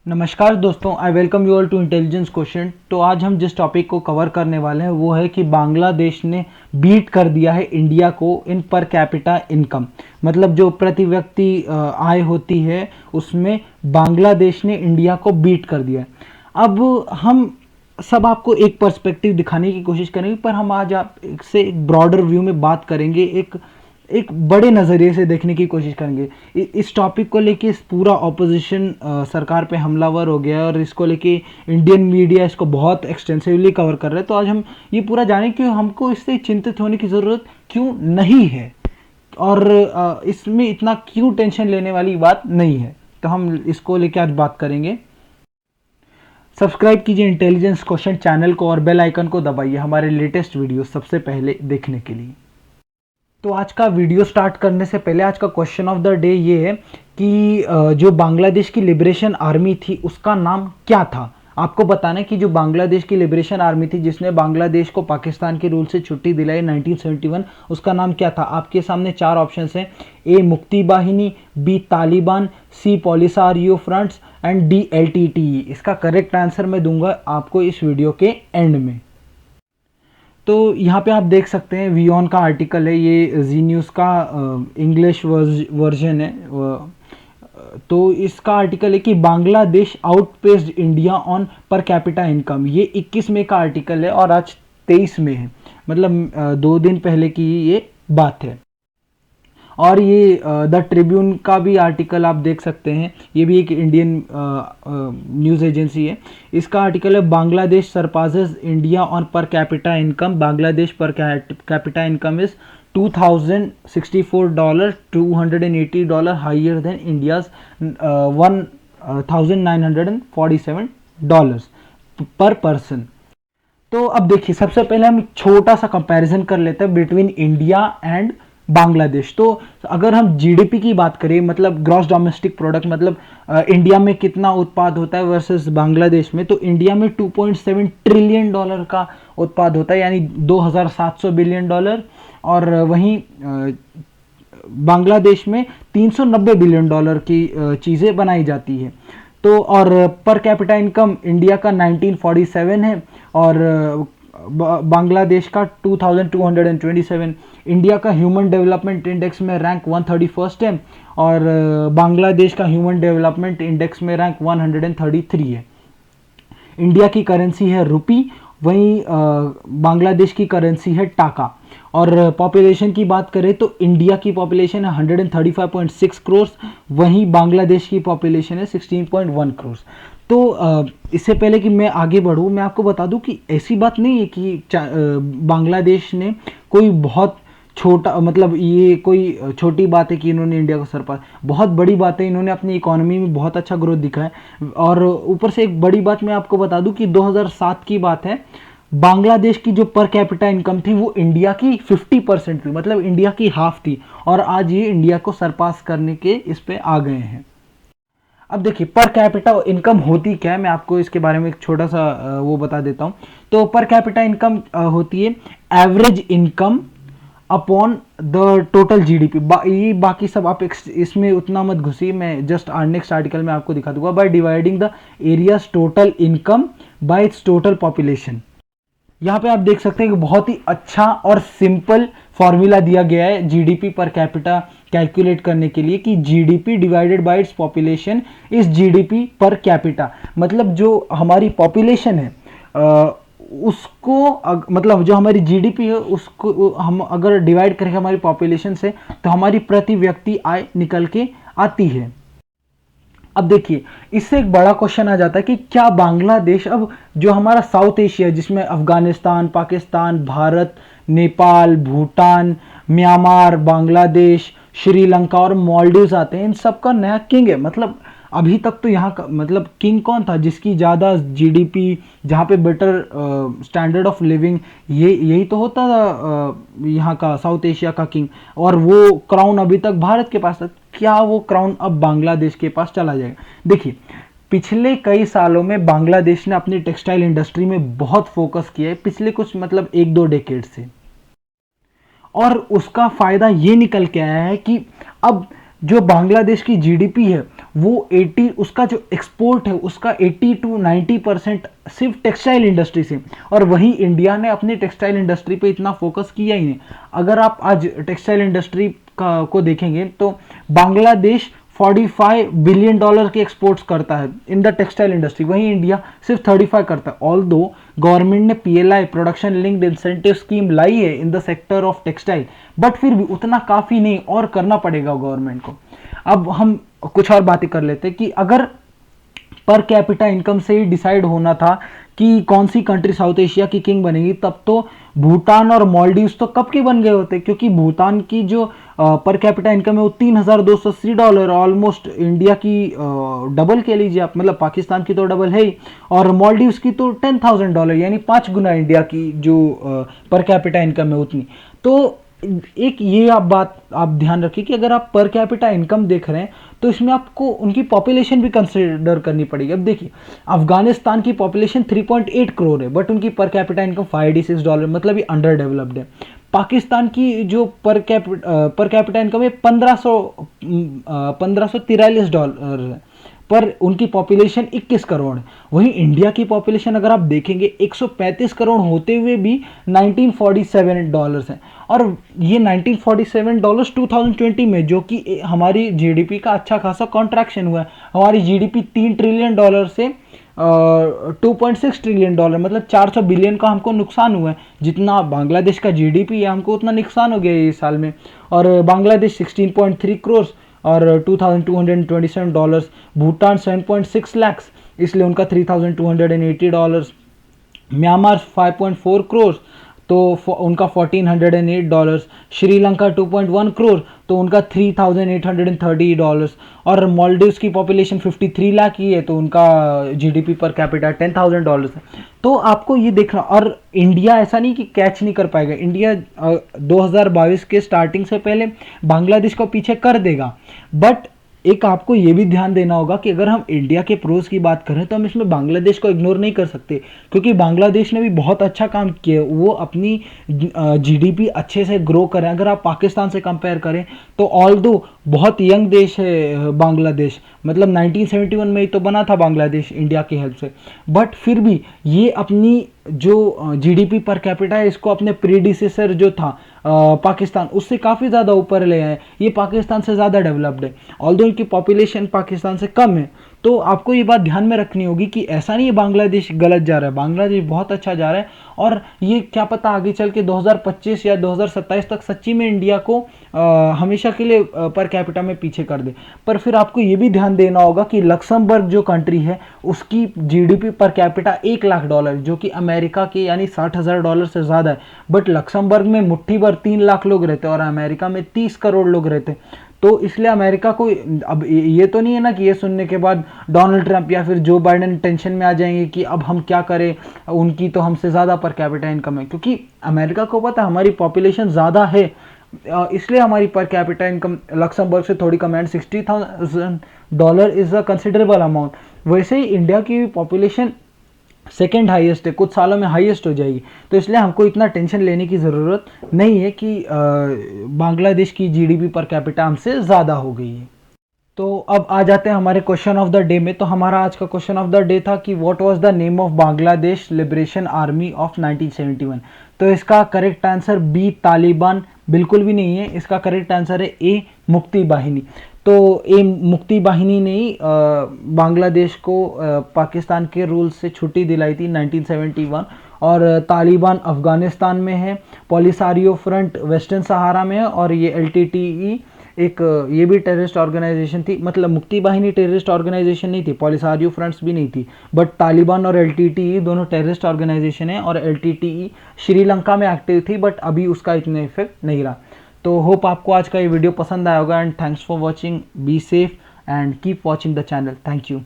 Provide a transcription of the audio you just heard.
नमस्कार दोस्तों, I welcome you all to intelligence question. तो आज हम जिस टॉपिक को कवर करने वाले हैं वो है कि बांग्लादेश ने बीट कर दिया है इंडिया को इन पर कैपिटा इनकम, मतलब जो प्रति व्यक्ति आय होती है उसमें बांग्लादेश ने इंडिया को बीट कर दिया है। अब हम सब आपको एक पर्सपेक्टिव दिखाने की कोशिश करेंगे, पर हम आज आपसे एक ब्रॉडर व्यू में बात करेंगे, एक एक बड़े नज़रिए से देखने की कोशिश करेंगे। इस टॉपिक को लेके इस पूरा ऑपोजिशन सरकार पे हमलावर हो गया है और इसको लेके इंडियन मीडिया इसको बहुत एक्सटेंसिवली कवर कर रहा है। तो आज हम ये पूरा जानें कि हमको इससे चिंतित होने की ज़रूरत क्यों नहीं है और इसमें इतना क्यों टेंशन लेने वाली बात नहीं है। तो हम इसको लेके आज बात करेंगे। सब्सक्राइब कीजिए इंटेलिजेंस क्वेश्चन चैनल को और बेल आइकन को दबाइए हमारे लेटेस्ट वीडियो सबसे पहले देखने के लिए। तो आज का वीडियो स्टार्ट करने से पहले आज का क्वेश्चन ऑफ द डे ये है कि जो बांग्लादेश की लिबरेशन आर्मी थी उसका नाम क्या था। आपको बताना है कि जो बांग्लादेश की लिबरेशन आर्मी थी जिसने बांग्लादेश को पाकिस्तान के रूल से छुट्टी दिलाई 1971, उसका नाम क्या था। आपके सामने चार ऑप्शंस हैं, A Mukti Bahini, B Taliban, C Polisario fronts and D LTTE। इसका करेक्ट आंसर मैं दूंगा आपको इस वीडियो के एंड में। तो यहाँ पे आप देख सकते हैं वियॉन का आर्टिकल है, ये जी न्यूज़ का इंग्लिश वर्जन है। तो इसका आर्टिकल है कि Bangladesh outpaced India on per capita income. ये 21 मई का आर्टिकल है और आज 23 में है, मतलब 2 दिन पहले की ये बात है। और ये द ट्रिब्यून का भी आर्टिकल आप देख सकते हैं, ये भी एक इंडियन न्यूज़ एजेंसी है। इसका आर्टिकल है Bangladesh surpasses India on per capita income. Bangladesh per capita income is $2,064, $280 higher than India's $1,947 per person. तो अब देखिए, सबसे पहले हम छोटा सा कंपैरिजन कर लेते हैं बिटवीन इंडिया एंड बांग्लादेश। तो अगर हम जीडीपी की बात करें, मतलब ग्रॉस डोमेस्टिक प्रोडक्ट, मतलब इंडिया में कितना उत्पाद होता है वर्सेस बांग्लादेश में, तो इंडिया में $2.7 ट्रिलियन का उत्पाद होता है, यानी $2,700 बिलियन, और वहीं बांग्लादेश में $390 बिलियन की चीज़ें बनाई जाती है। तो और पर कैपिटा इनकम इंडिया का 1947 है और बांग्लादेश का 2227। इंडिया का ह्यूमन डेवलपमेंट इंडेक्स में रैंक 131 है और बांग्लादेश का ह्यूमन डेवलपमेंट इंडेक्स में रैंक 133 है। इंडिया की करेंसी है रुपी, वहीं बांग्लादेश की करेंसी है टाका। और पॉपुलेशन की बात करें तो इंडिया की पॉपुलेशन है 135.6 करोड़, वहीं बांग्लादेश की पॉपुलेशन है 16.1 करोड़। तो इससे पहले कि मैं आगे बढ़ूँ, मैं आपको बता दूं कि ऐसी बात नहीं है कि बांग्लादेश ने कोई बहुत छोटा, मतलब ये कोई छोटी बात है कि इन्होंने इंडिया को सरपास, बहुत बड़ी बात है, इन्होंने अपनी इकोनॉमी में बहुत अच्छा ग्रोथ दिखाया है। और ऊपर से एक बड़ी बात मैं आपको बता दूं कि 2007 की बात है, बांग्लादेश की जो पर कैपिटा इनकम थी वो इंडिया की 50% थी, मतलब इंडिया की हाफ थी, और आज ये इंडिया को सरपास करने के इस पे आ गए हैं। अब देखिए, पर कैपिटा इनकम होती क्या है, मैं आपको इसके बारे में एक छोटा सा वो बता देता हूँ। तो पर कैपिटा इनकम होती है average income upon the total GDP. ये बाकी सब आप इसमें उतना मत घुसिए, मैं जस्ट नेक्स्ट आर्टिकल में आपको दिखा दूंगा। By dividing the areas total income by it's total population. यहाँ पे आप देख सकते हैं कि बहुत ही अच्छा और सिंपल फॉर्मूला दिया गया है जीडीपी पर कैपिटा कैलकुलेट करने के लिए, कि GDP divided by its population is GDP per capita. मतलब जो हमारी पॉपुलेशन है उसको, मतलब जो हमारी जीडीपी है उसको हम अगर डिवाइड करें हमारी पॉपुलेशन से, तो हमारी प्रति व्यक्ति आय निकल के आती है। अब देखिए, इससे एक बड़ा क्वेश्चन आ जाता है कि क्या बांग्लादेश, अब जो हमारा साउथ एशिया जिसमें अफगानिस्तान, पाकिस्तान, भारत, नेपाल, भूटान, म्यांमार, बांग्लादेश, श्रीलंका और मालदीव्स आते हैं, इन सब का नया किंग है। मतलब अभी तक तो यहाँ का, मतलब किंग कौन था जिसकी ज़्यादा जीडीपी, जहाँ पे बेटर स्टैंडर्ड ऑफ लिविंग, यही तो होता था यहाँ का साउथ एशिया का किंग, और वो क्राउन अभी तक भारत के पास था। क्या वो क्राउन अब बांग्लादेश के पास चला जाएगा? देखिए, पिछले कई सालों में बांग्लादेश ने अपनी टेक्सटाइल इंडस्ट्री में बहुत फोकस किया है, पिछले कुछ मतलब 1-2 डेकेड से, और उसका फायदा ये निकल के आया है कि अब जो बांग्लादेश की जीडीपी है वो 80 उसका जो एक्सपोर्ट है उसका 80 to 90% सिर्फ टेक्सटाइल इंडस्ट्री से, और वहीं इंडिया ने अपनी टेक्सटाइल इंडस्ट्री पे इतना फोकस किया ही नहीं। अगर आप आज टेक्सटाइल इंडस्ट्री को देखेंगे तो बांग्लादेश 45 बिलियन डॉलर के एक्सपोर्ट्स करता है इन द टेक्सटाइल इंडस्ट्री, वहीं इंडिया सिर्फ 35 करता है। ऑल दो गवर्नमेंट ने PLI production linked incentive scheme लाई है in the sector of textile, but फिर भी उतना काफ़ी नहीं और करना पड़ेगा गवर्नमेंट को। अब हम कुछ और बातें कर लेते हैं कि अगर पर कैपिटा इनकम से ही डिसाइड होना था कि कौन सी कंट्री साउथ एशिया की किंग बनेगी, तब तो भूटान और मालदीव्स तो कब के बन गए होते, क्योंकि भूटान की जो पर कैपिटा इनकम है वो $3,280, ऑलमोस्ट इंडिया की डबल कह लीजिए आप, मतलब पाकिस्तान की तो डबल है ही, और मालदीव्स की तो $10,000 यानी 5 गुना इंडिया की जो पर कैपिटा इनकम है उतनी। तो एक ये आप ध्यान रखिए कि अगर आप पर कैपिटा इनकम देख रहे हैं तो इसमें आपको उनकी पॉपुलेशन भी कंसिडर करनी पड़ेगी। अब देखिए अफगानिस्तान की पॉपुलेशन 3.8 करोड़ है, बट उनकी पर कैपिटा इनकम $586, मतलब ये अंडर डेवलप्ड है। पाकिस्तान की जो पर कैपिटा इनकम है $1543 है, पर उनकी पॉपुलेशन 21 करोड़ है। वहीं इंडिया की पॉपुलेशन अगर आप देखेंगे 135 करोड़ होते हुए भी $1947 हैं, और ये $1947 2020 में, जो कि हमारी जीडीपी का अच्छा खासा कॉन्ट्रैक्शन हुआ है। हमारी जीडीपी $3 ट्रिलियन से 2.6 ट्रिलियन डॉलर, मतलब 400 बिलियन का हमको नुकसान हुआ है। जितना बांग्लादेश का जीडीपी है हमको उतना नुकसान हो गया है इस साल में। और बांग्लादेश 16.3 करोड़ और $2,227, भूटान 7.6 लाख, इसलिए उनका $3,280, म्यांमार 5.4 करोड़ तो उनका $1,408, श्रीलंका 2.1 करोड़ तो उनका $3,830, और मालदीव्स की पॉपुलेशन 53 लाख ही है तो उनका जीडीपी पर कैपिटा $10,000 है। तो आपको ये देखना, और इंडिया ऐसा नहीं कि कैच नहीं कर पाएगा, इंडिया 2022 के स्टार्टिंग से पहले बांग्लादेश को पीछे कर देगा। बट एक आपको ये भी ध्यान देना होगा कि अगर हम इंडिया के प्रोज की बात करें तो हम इसमें बांग्लादेश को इग्नोर नहीं कर सकते, क्योंकि बांग्लादेश ने भी बहुत अच्छा काम किया, वो अपनी जीडीपी अच्छे से ग्रो करें। अगर आप पाकिस्तान से कंपेयर करें तो ऑल्दो बहुत यंग देश है बांग्लादेश, मतलब 1971 में ही तो बना था बांग्लादेश इंडिया की हेल्प से, बट फिर भी ये अपनी जो जीडीपी पर कैपिटा है इसको अपने प्रीडिसेसर जो था पाकिस्तान, उससे काफ़ी ज़्यादा ऊपर ले आए। ये पाकिस्तान से ज़्यादा डेवलप्ड है, ऑल्दो इनकी पॉपुलेशन पाकिस्तान से कम है। तो आपको ये बात ध्यान में रखनी होगी कि ऐसा नहीं है बांग्लादेश गलत जा रहा है, बांग्लादेश बहुत अच्छा जा रहा है, और ये क्या पता आगे चल के 2025 या 2027 तक सच्ची में इंडिया को हमेशा के लिए पर कैपिटा में पीछे कर दे। पर फिर आपको ये भी ध्यान देना होगा कि लक्समबर्ग जो कंट्री है उसकी जीडीपी पर कैपिटा $1,00,000, जो कि अमेरिका के यानी $60,000 से ज़्यादा है, बट लक्समबर्ग में मुट्ठी भर 3 लाख लोग रहते हैं और अमेरिका में 30 करोड़ लोग रहते हैं। तो इसलिए अमेरिका को अब ये तो नहीं है ना कि ये सुनने के बाद डोनाल्ड ट्रंप या फिर जो बाइडेन टेंशन में आ जाएंगे कि अब हम क्या करें, उनकी तो हमसे ज़्यादा पर कैपिटा इनकम है, क्योंकि अमेरिका को पता है हमारी पॉपुलेशन ज़्यादा है, इसलिए हमारी पर कैपिटा इनकम लक्समबर्ग से थोड़ी कम है। $60,000 इज़ अ कंसिडरेबल अमाउंट। वैसे ही इंडिया की पॉपुलेशन सेकेंड हाईएस्ट है, कुछ सालों में हाईएस्ट हो जाएगी, तो इसलिए हमको इतना टेंशन लेने की ज़रूरत नहीं है कि बांग्लादेश की जीडीपी पर कैपिटा हमसे ज़्यादा हो गई है। तो अब आ जाते हैं हमारे क्वेश्चन ऑफ द डे में। तो हमारा आज का क्वेश्चन ऑफ द डे था कि what was the name of Bangladesh liberation army of 1971। तो इसका करेक्ट आंसर बी तालिबान बिल्कुल भी नहीं है, इसका करेक्ट आंसर है ए मुक्ति बाहिनी। तो ये मुक्ति बाहिनी ने ही बांग्लादेश को पाकिस्तान के रूल से छुट्टी दिलाई थी 1971, और तालिबान अफगानिस्तान में है, पॉलिसारियो फ्रंट वेस्टर्न सहारा में है, और ये LTTE एक ये भी टेररिस्ट ऑर्गेनाइजेशन थी। मतलब मुक्ति बाहिनी टेररिस्ट ऑर्गेनाइजेशन नहीं थी, पॉलिसारियो फ्रंट्स भी नहीं थी, बट तालिबान और LTTE दोनों टेररिस्ट ऑर्गेनाइजेशन है, और LTTE श्रीलंका में एक्टिव थी, बट अभी उसका इतना इफेक्ट नहीं रहा। तो होप आपको आज का ये वीडियो पसंद आया होगा, and thanks for watching, be safe and keep watching the channel. Thank you.